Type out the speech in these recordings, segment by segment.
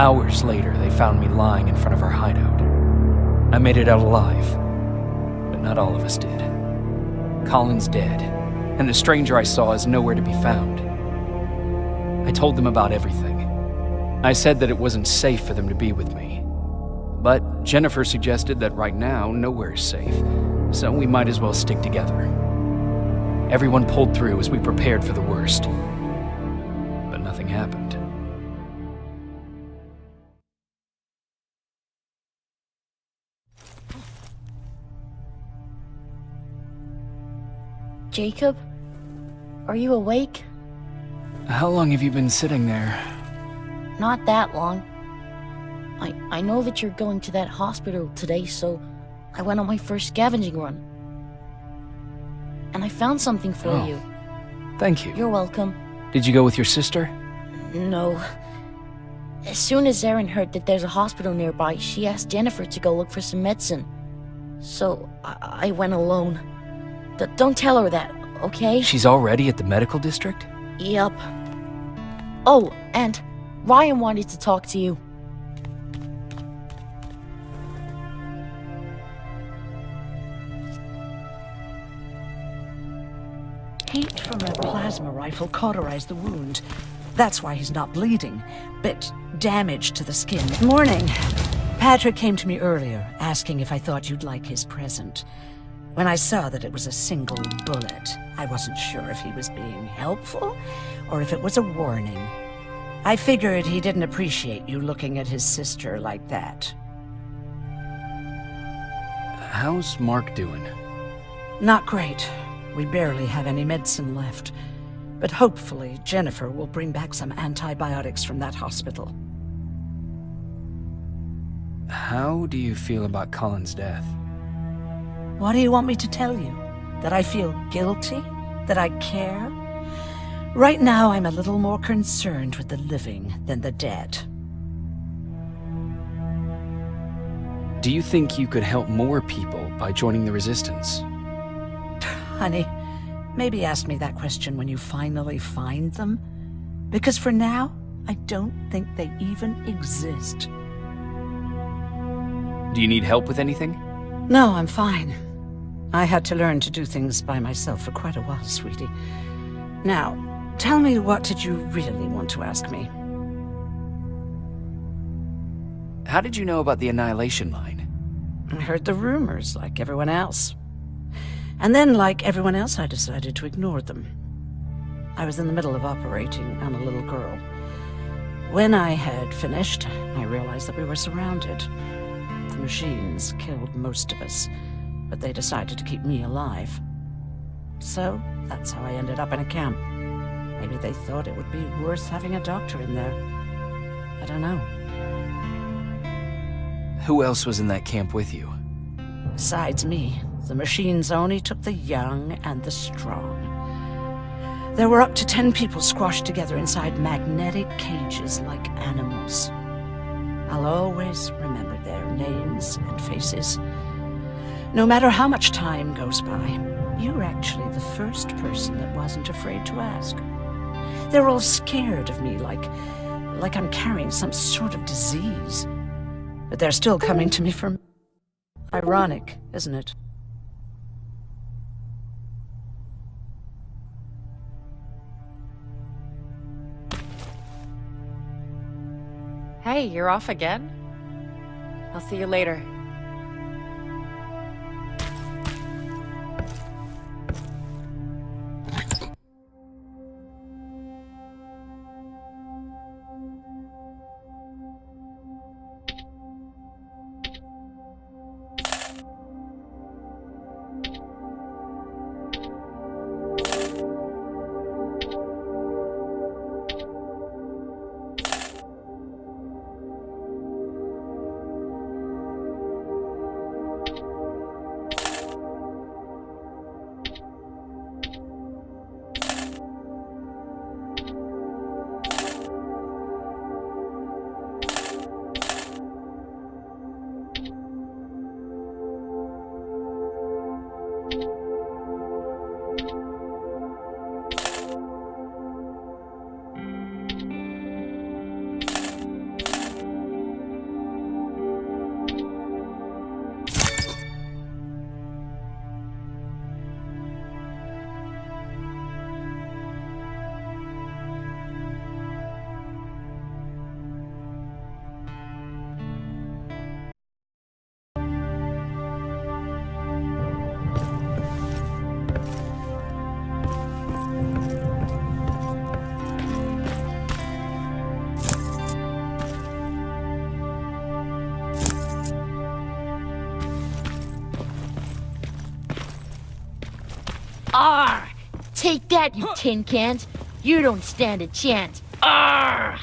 Hours later, they found me lying in front of our hideout. I made it out alive, but not all of us did. Colin's dead, and the stranger I saw is nowhere to be found. I told them about everything. I said that it wasn't safe for them to be with me. But Jennifer suggested that right now, nowhere is safe, so we might as well stick together. Everyone pulled through as we prepared for the worst. But nothing happened. Jacob? Are you awake? How long have you been sitting there? Not that long. I know that you're going to that hospital today, so I went on my first scavenging run. And I found something for you. Thank you. You're welcome. Did you go with your sister? No. As soon as Erin heard that there's a hospital nearby, she asked Jennifer to go look for some medicine. So I went alone. Don't tell her that, okay? She's already at the medical district? Yup. Oh, and Ryan wanted to talk to you. Heat from a plasma rifle cauterized the wound. That's why he's not bleeding, but damage to the skin. Morning. Patrick came to me earlier, asking if I thought you'd like his present. When I saw that it was a single bullet, I wasn't sure if he was being helpful or if it was a warning. I figured he didn't appreciate you looking at his sister like that. How's Mark doing? Not great. We barely have any medicine left. But hopefully Jennifer will bring back some antibiotics from that hospital. How do you feel about Colin's death? What do you want me to tell you? That I feel guilty? That I care? Right now, I'm a little more concerned with the living than the dead. Do you think you could help more people by joining the Resistance? Honey, maybe ask me that question when you finally find them. Because for now, I don't think they even exist. Do you need help with anything? No, I'm fine. I had to learn to do things by myself for quite a while, sweetie. Now, tell me, what did you really want to ask me? How did you know about the Annihilation Line? I heard the rumors, like everyone else. And then, like everyone else, I decided to ignore them. I was in the middle of operating on a little girl. When I had finished, I realized that we were surrounded. The machines killed most of us, but they decided to keep me alive. So, that's how I ended up in a camp. Maybe they thought it would be worth having a doctor in there. I don't know. Who else was in that camp with you? Besides me, the machines only took the young and the strong. There were up to 10 people squashed together inside magnetic cages like animals. I'll always remember their names and faces. No matter how much time goes by, you're actually the first person that wasn't afraid to ask. They're all scared of me, like I'm carrying some sort of disease. But they're still coming to me for... Ironic, isn't it? Hey, you're off again? I'll see you later. Arr! Take that, you tin cans. You don't stand a chance. Arr!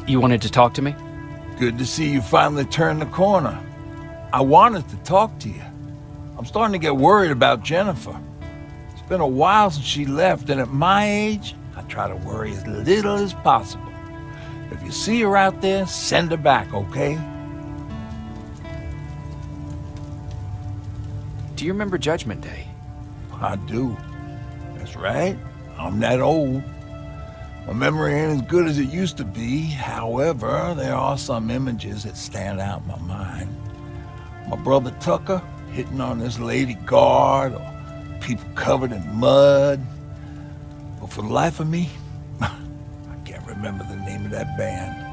You wanted to talk to me? Good to see you finally turned the corner. I wanted to talk to you. I'm starting to get worried about Jennifer. It's been a while since she left, and at my age, I try to worry as little as possible. If you see her out there, send her back, okay? Do you remember Judgment Day? I do. That's right. I'm that old. My memory ain't as good as it used to be. However, there are some images that stand out in my mind. My brother Tucker hitting on this lady guard, or people covered in mud. But for the life of me, I can't remember the name of that band.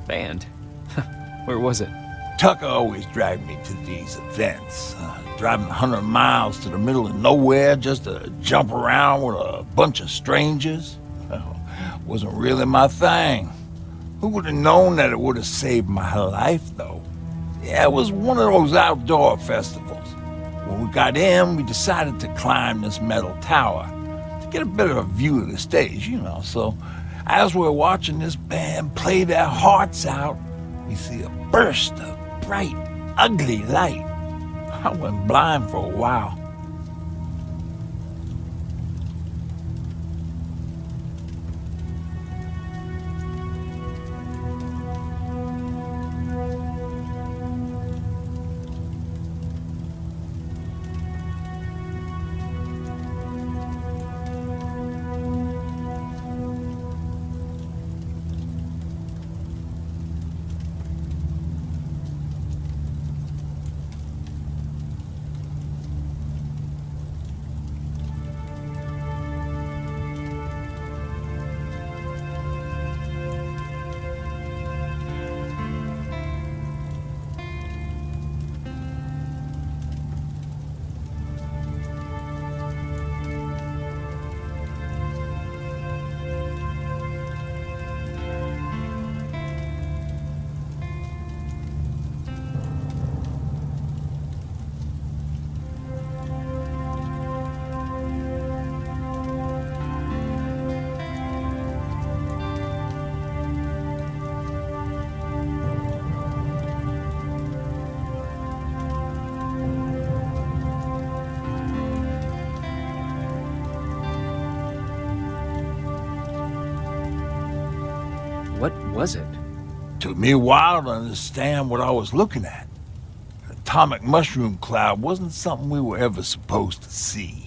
Band? Where was it? Tucker always dragged me to these events, driving 100 miles to the middle of nowhere just to jump around with a bunch of strangers. Well, wasn't really my thing. Who would have known that it would have saved my life, though? Yeah, it was one of those outdoor festivals. When we got in, we decided to climb this metal tower to get a better view of the stage, you know. So as we're watching this band play their hearts out, we see a burst of bright, ugly light. I went blind for a while. What was it? Took me a while to understand what I was looking at. An atomic mushroom cloud wasn't something we were ever supposed to see.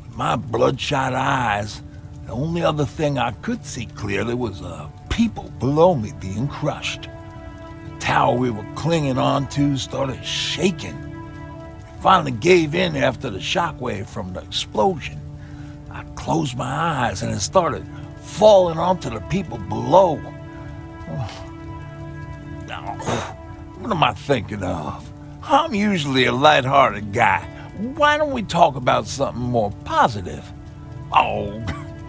With my bloodshot eyes, the only other thing I could see clearly was people below me being crushed. The tower we were clinging onto started shaking. It finally gave in after the shockwave from the explosion. I closed my eyes and it started falling onto the people below. What am I thinking of? I'm usually a lighthearted guy. Why don't we talk about something more positive? Oh,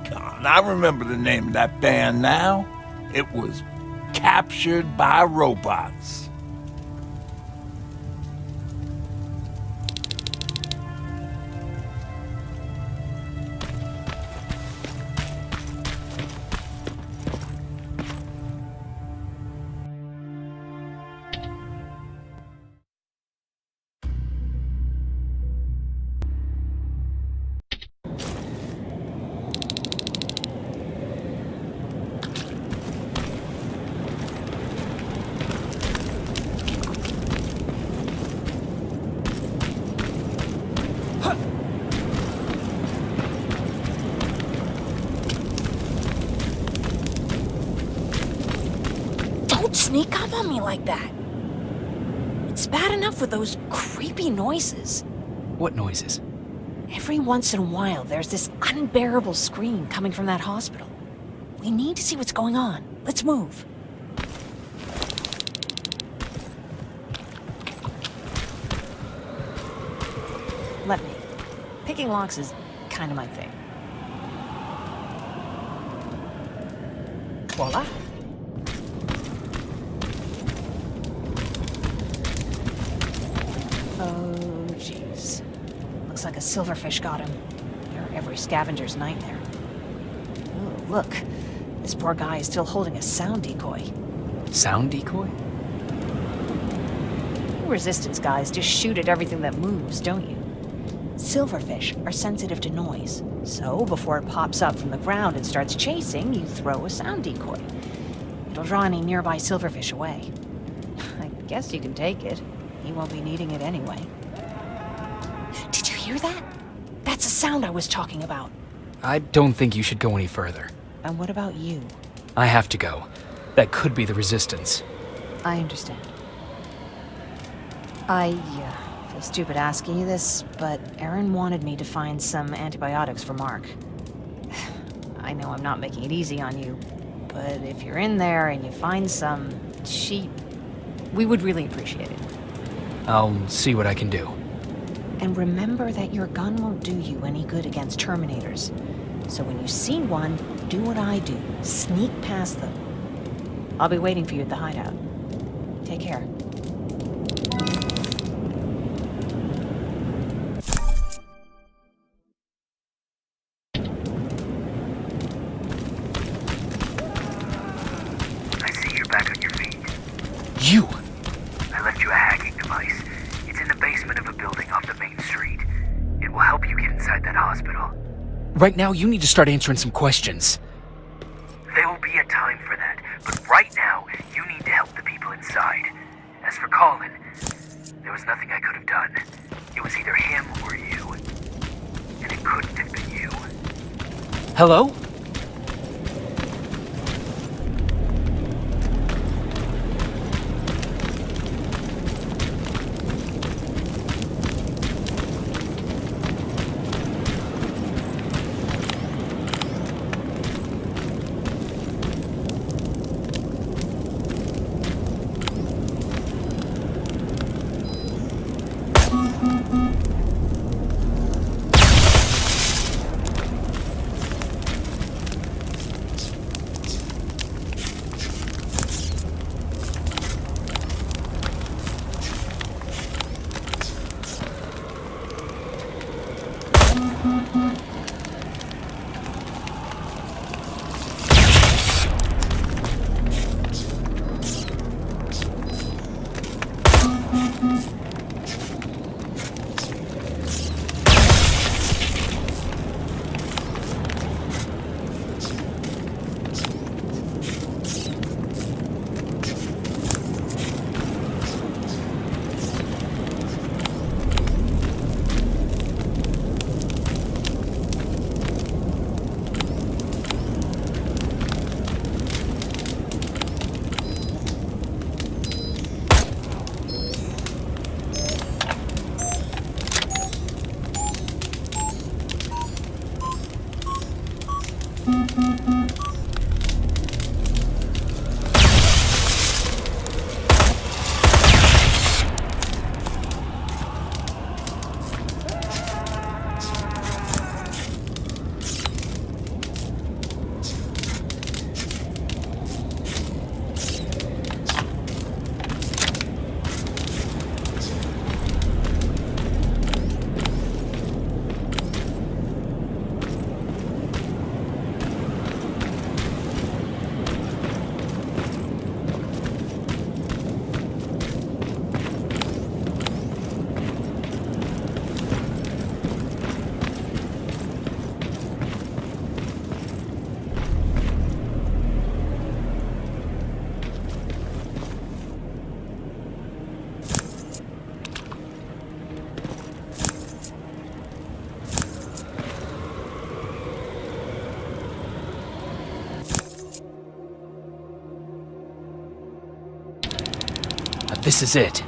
God, I remember the name of that band now. It was Captured by Robots. Sneak up on me like that. It's bad enough with those creepy noises. What noises? Every once in a while, there's this unbearable scream coming from that hospital. We need to see what's going on. Let's move. Let me. Picking locks is kind of my thing. Voila. Oh, jeez. Looks like a silverfish got him. They're every scavenger's nightmare. Ooh, look. This poor guy is still holding a sound decoy. Sound decoy? You Resistance guys just shoot at everything that moves, don't you? Silverfish are sensitive to noise, so before it pops up from the ground and starts chasing, you throw a sound decoy. It'll draw any nearby silverfish away. I guess you can take it. He won't be needing it anyway. Did you hear that? That's the sound I was talking about. I don't think you should go any further. And what about you? I have to go. That could be the Resistance. I understand. I feel stupid asking you this, but Erin wanted me to find some antibiotics for Mark. I know I'm not making it easy on you, but if you're in there and you find some, we would really appreciate it. I'll see what I can do. And remember that your gun won't do you any good against Terminators. So when you see one, do what I do. Sneak past them. I'll be waiting for you at the hideout. Take care. I see you're back on your feet. You! I left you a hacking device. It's in the basement of a building off the main street. It will help you get inside that hospital. Right now, you need to start answering some questions. There will be a time for that, but right now, you need to help the people inside. As for Colin, there was nothing I could have done. It was either him or you. And it couldn't have been you. Hello? This is it.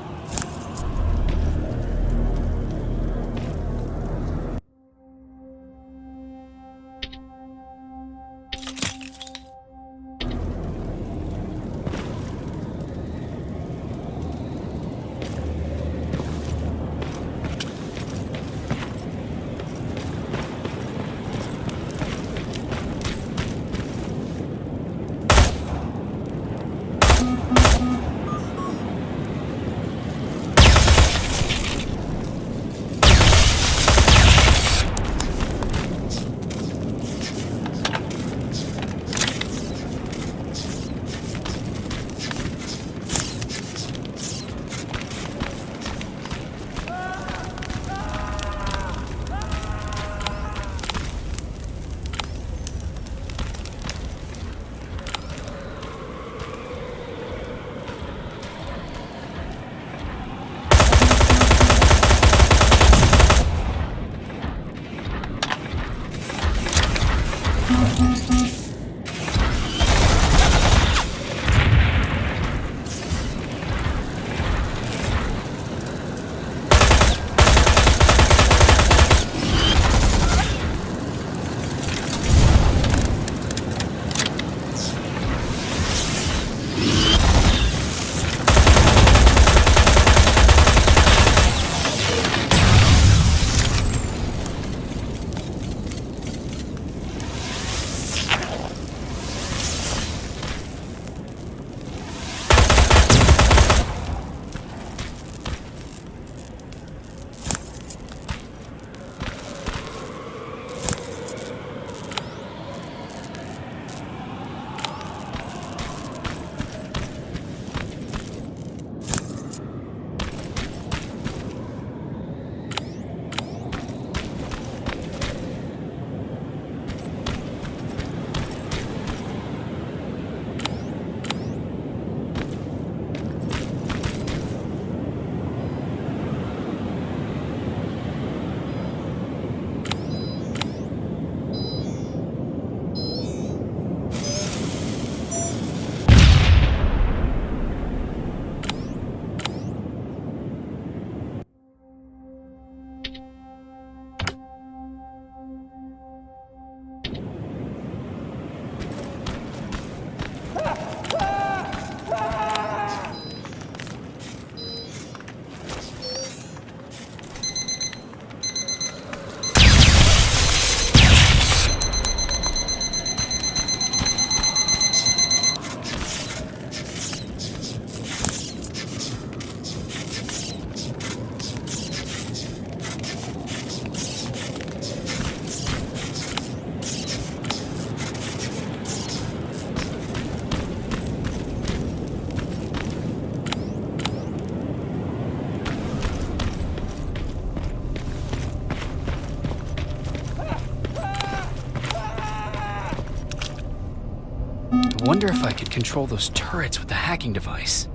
I wonder if I could control those turrets with the hacking device.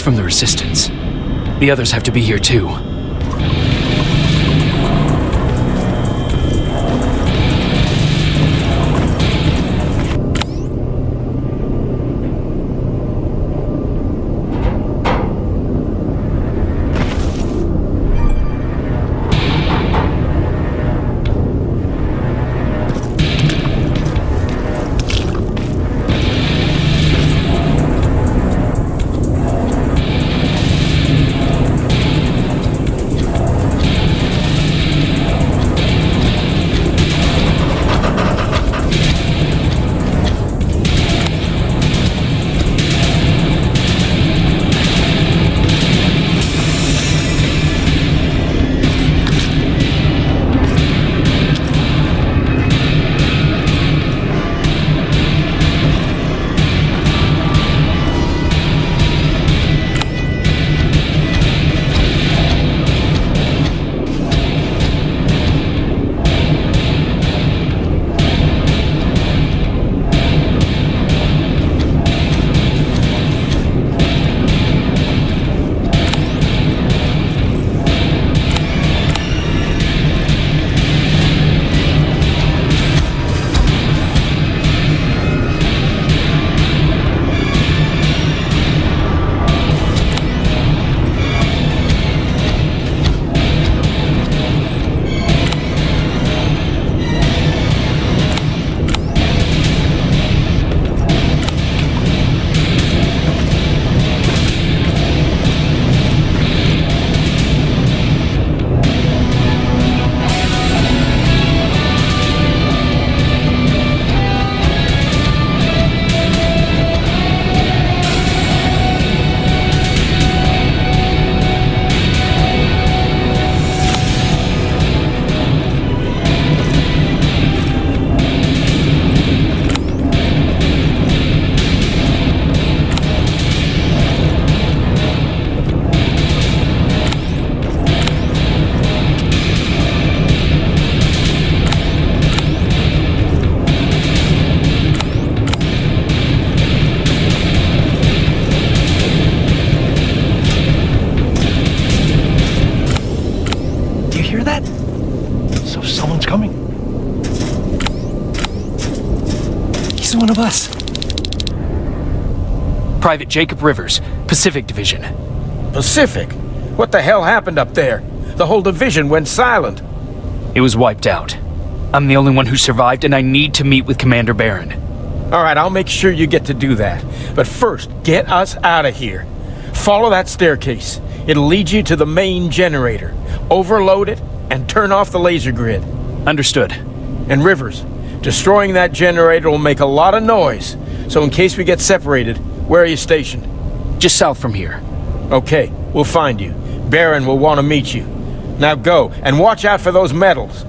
From the Resistance. The others have to be here too. One of us. Private Jacob Rivers, Pacific Division. Pacific? What the hell happened up there? The whole division went silent. It was wiped out. I'm the only one who survived, and I need to meet with Commander Barron. All right, I'll make sure you get to do that. But first, get us out of here. Follow that staircase. It'll lead you to the main generator. Overload it and turn off the laser grid. Understood. And Rivers, destroying that generator will make a lot of noise. So in case we get separated, where are you stationed? Just south from here. Okay, we'll find you. Barron will want to meet you. Now go, and watch out for those medals.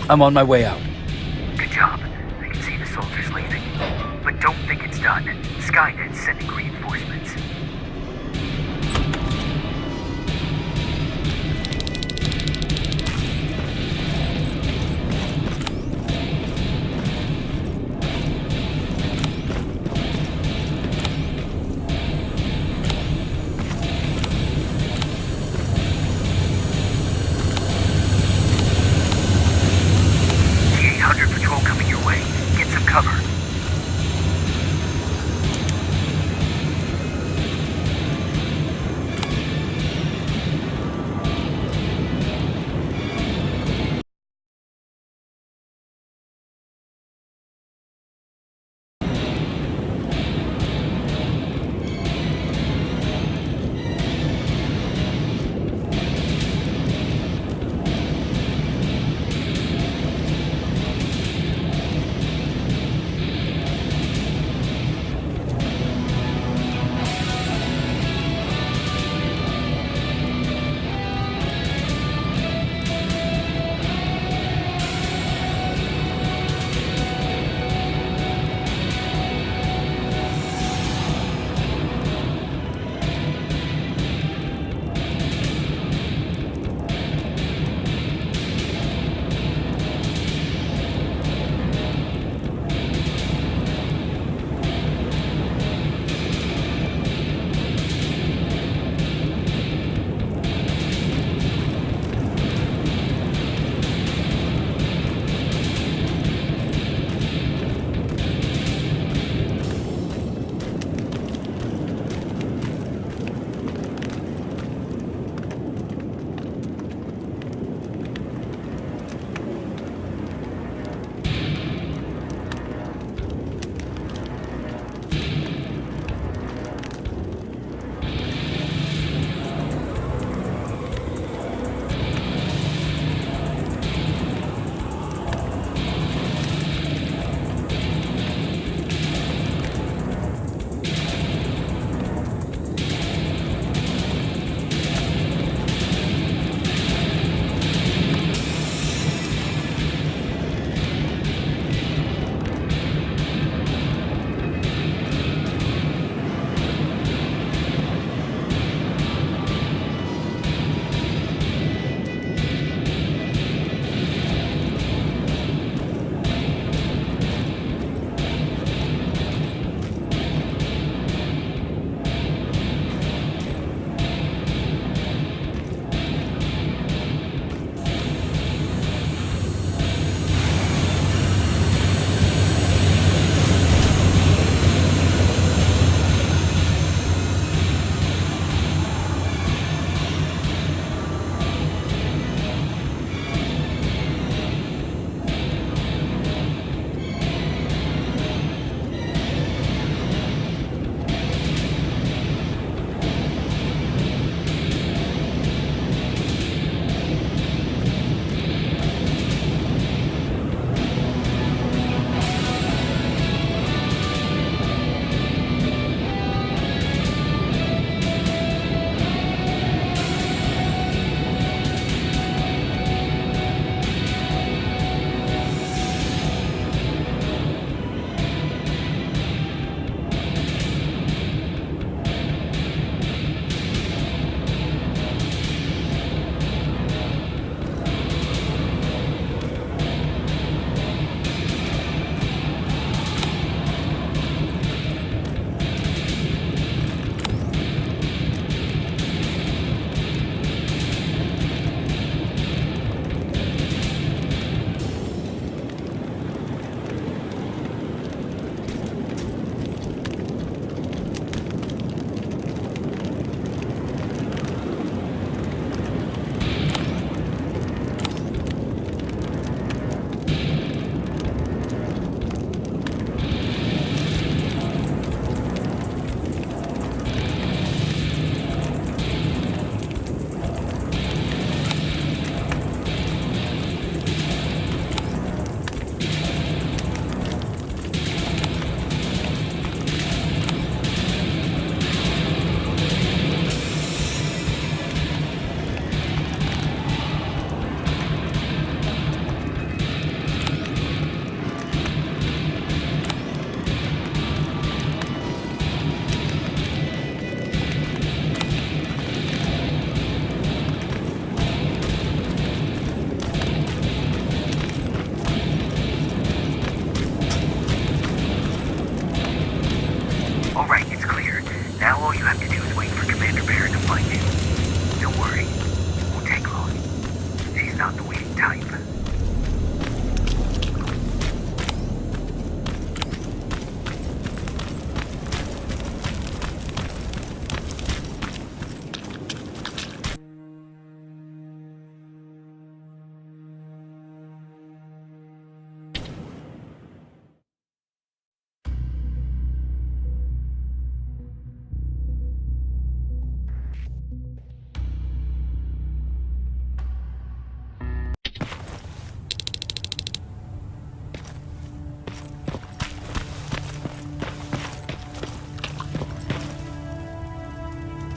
I'm on my way out. Good job. I can see the soldiers leaving. But don't think it's done. Skynet's sending reinforcements. T800 patrol coming your way. Get some cover.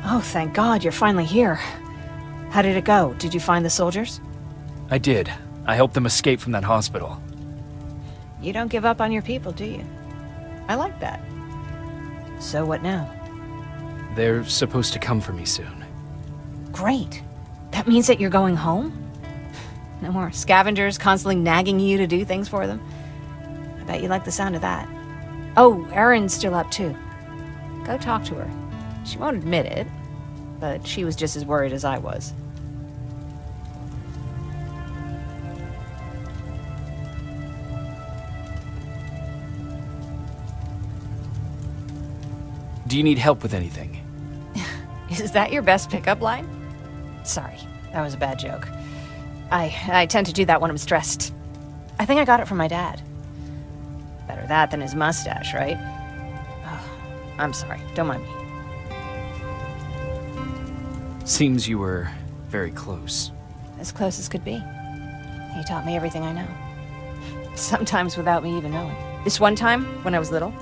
Oh, thank God, you're finally here. How did it go? Did you find the soldiers? I did. I helped them escape from that hospital. You don't give up on your people, do you? I like that. So what now? They're supposed to come for me soon. Great. That means that you're going home? No more scavengers constantly nagging you to do things for them? I bet you like the sound of that. Oh, Erin's still up too. Go talk to her. She won't admit it, but she was just as worried as I was. Do you need help with anything? Is that your best pickup line? Sorry, that was a bad joke. I tend to do that when I'm stressed. I think I got it from my dad. Better that than his mustache, right? Oh, I'm sorry, don't mind me. Seems you were very close. As close as could be. He taught me everything I know. Sometimes without me even knowing. This one time, when I was little,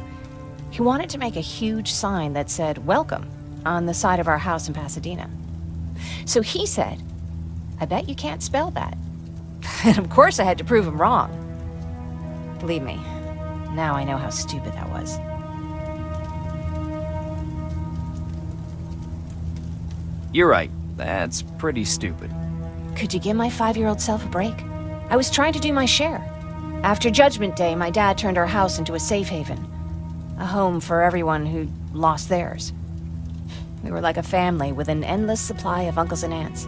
he wanted to make a huge sign that said, "Welcome," on the side of our house in Pasadena. So he said, "I bet you can't spell that." And of course I had to prove him wrong. Believe me, now I know how stupid that was. You're right. That's pretty stupid. Could you give my 5-year-old self a break? I was trying to do my share. After Judgment Day, my dad turned our house into a safe haven. A home for everyone who lost theirs. We were like a family with an endless supply of uncles and aunts.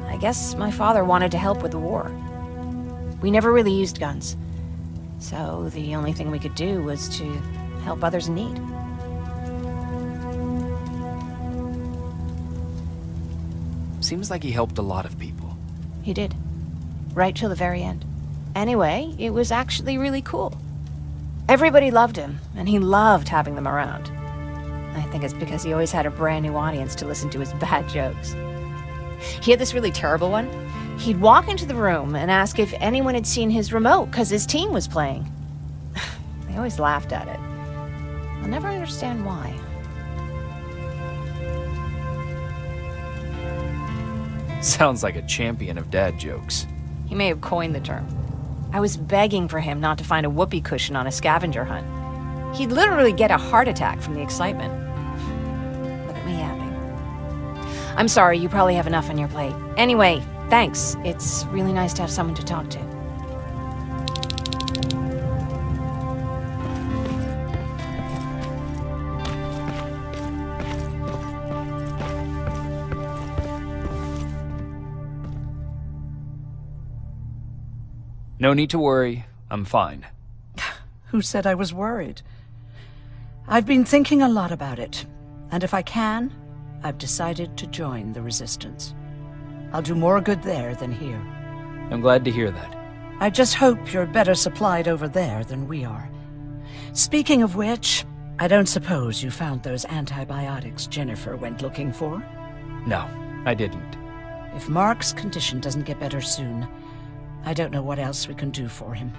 I guess my father wanted to help with the war. We never really used guns. So the only thing we could do was to help others in need. Seems like he helped a lot of people. He did. Right till the very end. Anyway, it was actually really cool. Everybody loved him, and he loved having them around. I think it's because he always had a brand new audience to listen to his bad jokes. He had this really terrible one. He'd walk into the room and ask if anyone had seen his remote because his team was playing. They always laughed at it. I'll never understand why. Sounds like a champion of dad jokes. He may have coined the term. I was begging for him not to find a whoopee cushion on a scavenger hunt. He'd literally get a heart attack from the excitement. Look at me yapping. I'm sorry, you probably have enough on your plate. Anyway, thanks. It's really nice to have someone to talk to. No need to worry. I'm fine. Who said I was worried? I've been thinking a lot about it, and if I can, I've decided to join the Resistance. I'll do more good there than here. I'm glad to hear that. I just hope you're better supplied over there than we are. Speaking of which, I don't suppose you found those antibiotics Jennifer went looking for? No, I didn't. If Mark's condition doesn't get better soon, I don't know what else we can do for him.